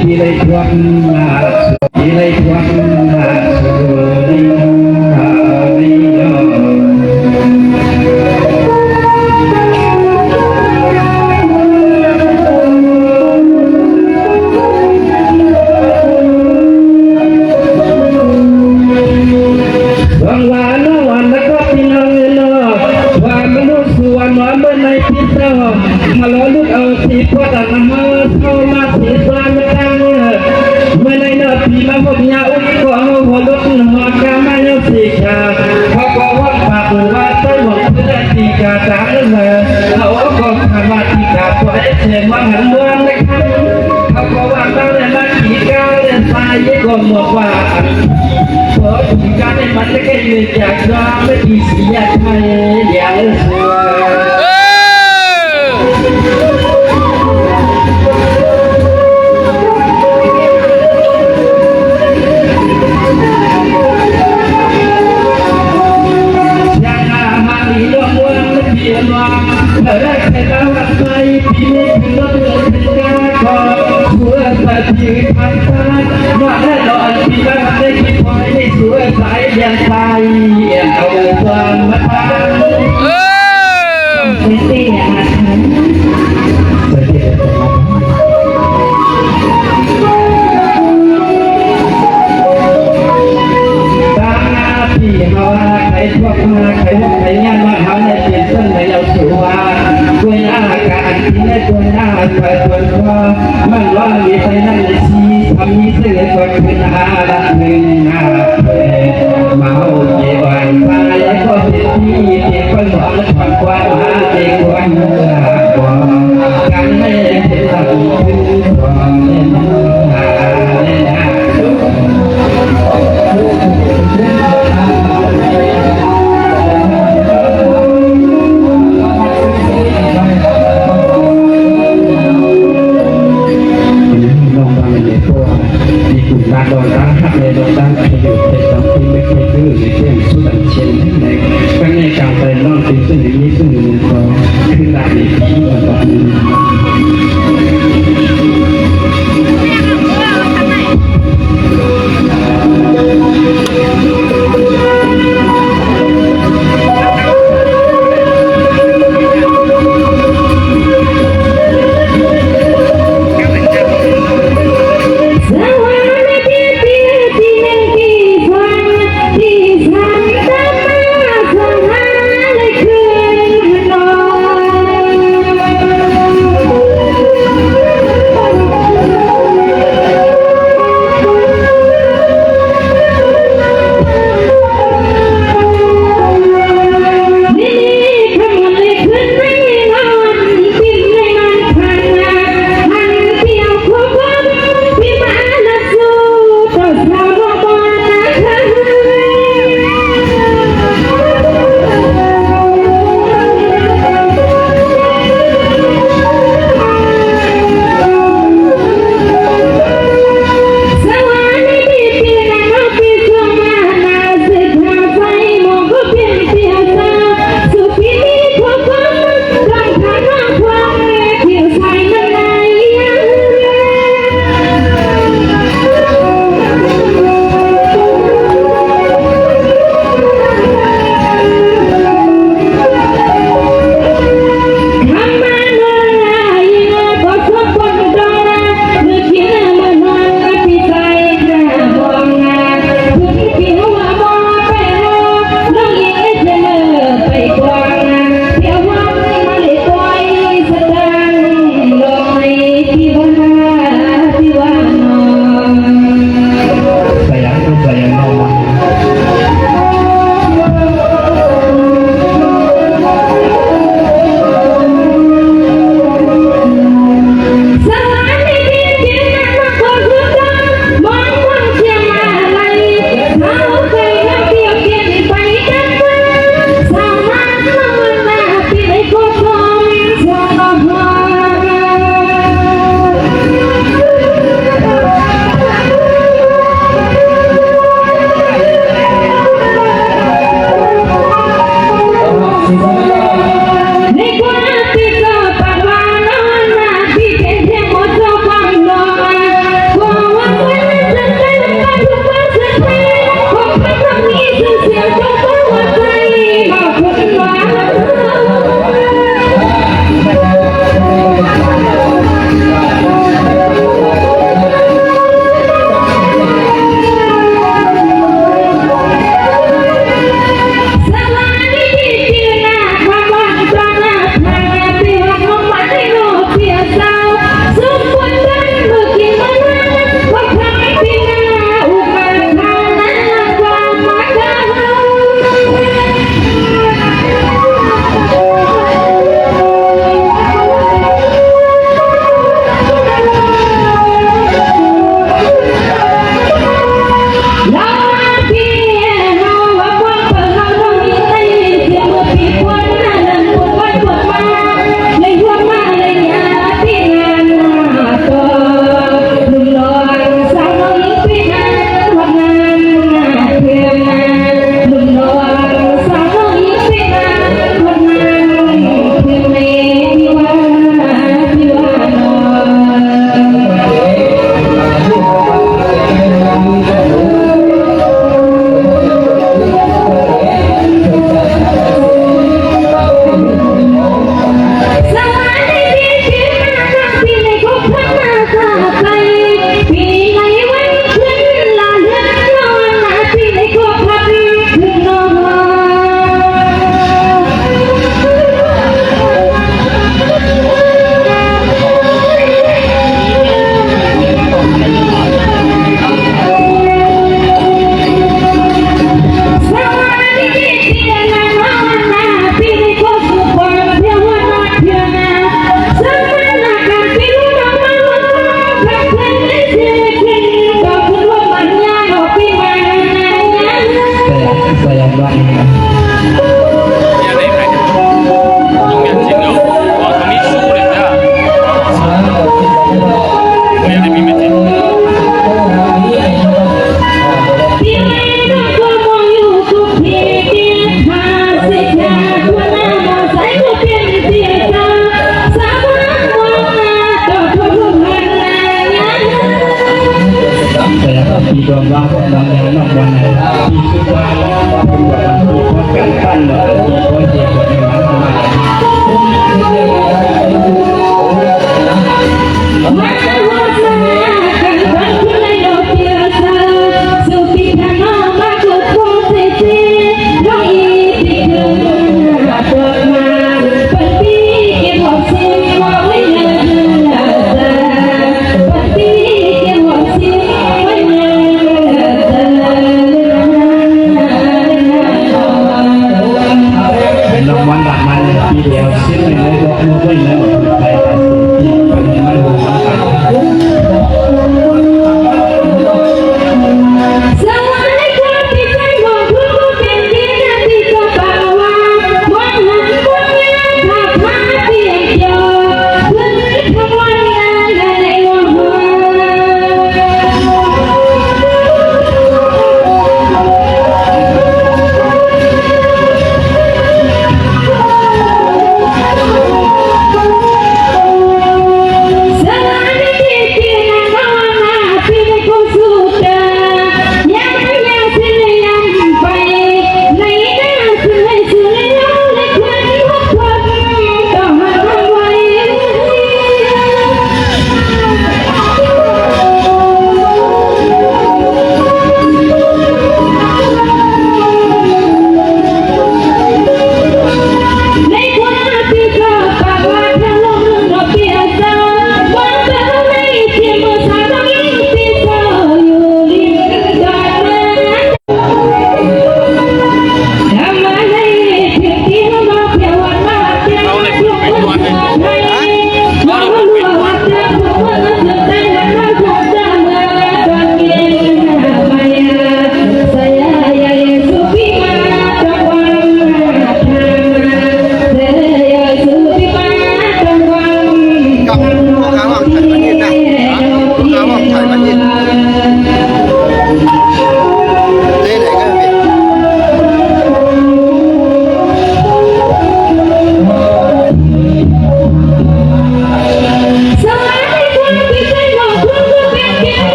ที่ได้ทวนมาที่ได้ทวนมาสู่ดีดีวันวานวันแล้วก็พี่น้องเนาะวันมนุษย์ส่วนวันเมื่อในพิษเรามาล้อลุกเอาสีพอดมาเข้ามาสีสานไม่ตั้งเมื่อในเนาะพี่มาพบยาอุ้ยก็เอาหัวลุกหัวกามาเนาะสีขาเขาก็ว่าปากว่าต้นหมดเพื่อตีกาจางเลยเขาก็ทำว่าตีกาตัวไอ้เสียงว่าหันล้วนนะครับเขาก็ว่าตั้งแต่มาขี่ก้าวเดินสายก็หมดว่าเพราะที่การในมันจะแค่ยืนจากว่าไม่ดีเสียใครอย่างสวยเมื่อได้แค่เราหลับไปพี่ไม่ถึงรถเดินถึงกาขอสวยสายที่ทางซ้ายว่าได้รอพี่บ้านได้คิดพอยได้สวยสายยังไทยเอาความมาทำเตี้ยมาทำใครพวกมาใครพวกใครงานมาหาในเปลี่ยนต้นในเอาสู่ว่าตัวหน้าการที่ในตัวหน้าไปตัวว่ามันว่ามีใครนั่งในชีทำนี้เสื่อมคนเป็นอาละหนึ่งหน้าเมาเยี่วันตายก็เป็นที่เด็กคนหวังความกว้างหาเด็กวันหวังการให้เห็นหลังถึงความเล่นหาเล่นหาโดนตั้งหักเลยโดนตั้งขยุดเป็นตั้งที่ไม่เคยดื้อในเรื่องสุดเช่นในก็ในการไปนอกสิ่งซึ่งนี้ซึ่งมีก็คือหลักในที่มันแบบนี้ที่ ที่รวมร้องพวกน้องน้องวันที่ชุดว่าเป็นแบบที่พอกันปั้นเลยที่พอเจียบในร้านมา รางวัลแบบมันทีเดียวชิ้นหนึ่งเลยก็รู้ด้วยนะไปตัดสินที่เป็นมันรวมกัน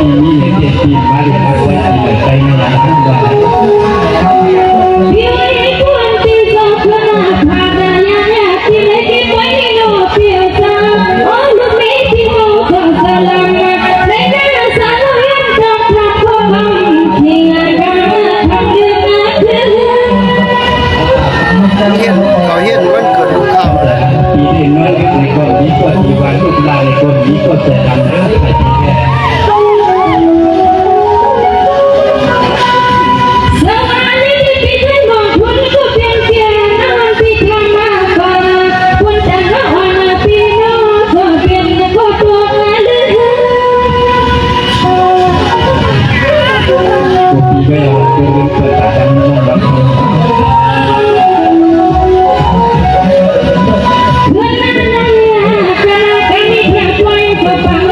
Hãy subscribe cho kênh Ghiền Mì Gõ để không bỏ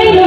lỡ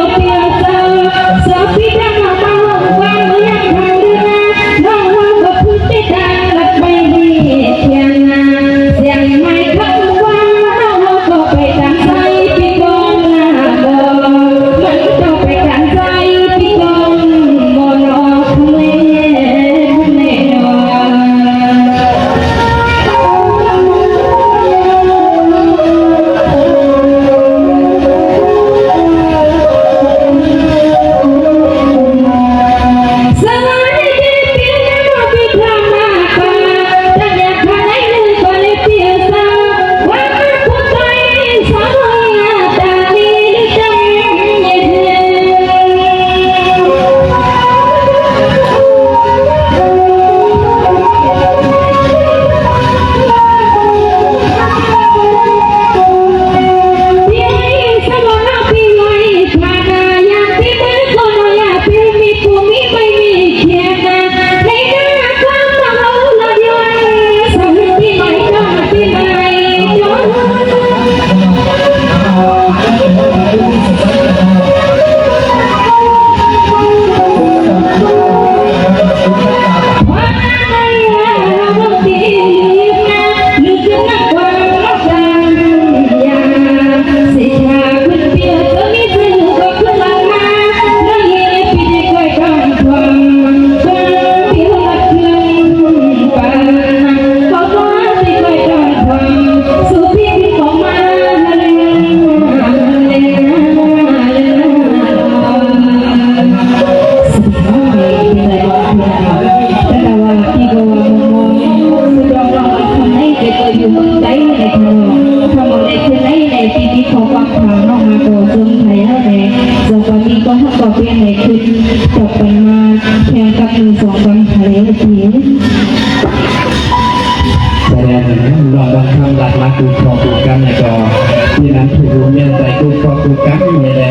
ที่นั้นถูกเมียนใจกูพอกูกั๊กไม่ได้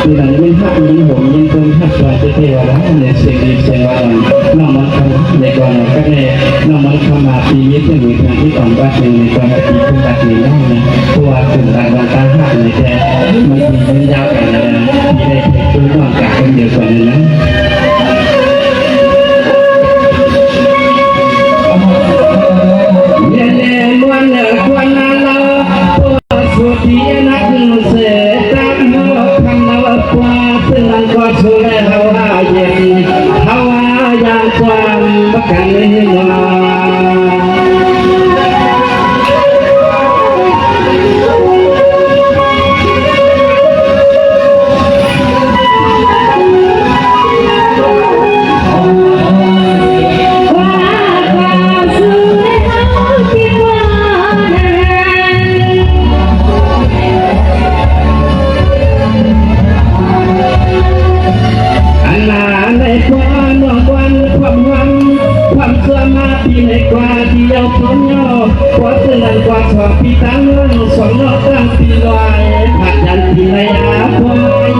ที่นั้นยิ่งหักยิ่งหงยิ่งต้นหักตัวจะเที่ยวแล้วเนี่ยเสียงดีเสียงว่าน้องมันคำในก่อนก็เนี่ยน้องมันคำมาปีนี้ที่มีทางที่ต่ำว่าหนึ่งในก่อนปีขึ้นตัดหนึ่งนั่นนะเพราะว่าถึงต่างวันต่างหักในแต่มันมีเป็นยาวกันนะที่ได้เทคตัวน้องจากคนเดียวกันนะวันเนควันนั้นเราสุดที่นักเสียตั้งหัวคำเรากว่าซึ่งนั้นก็ช่วยเราเย็นเขาอย่างความบักกันให้มาในกว่าเดียวพ้นย่อกว่าเตือนกว่าชอบพี่ตั้งเงินสองนอกตั้งปีลอยผัดยันที่ในอาพอย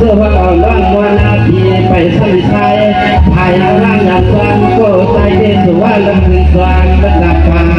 เสื้อว่าล่างวันอาทิตย์ไปสั่นใจภายหลังอย่างความโกรธใจเดชว่าลำพึงกลางบรรดา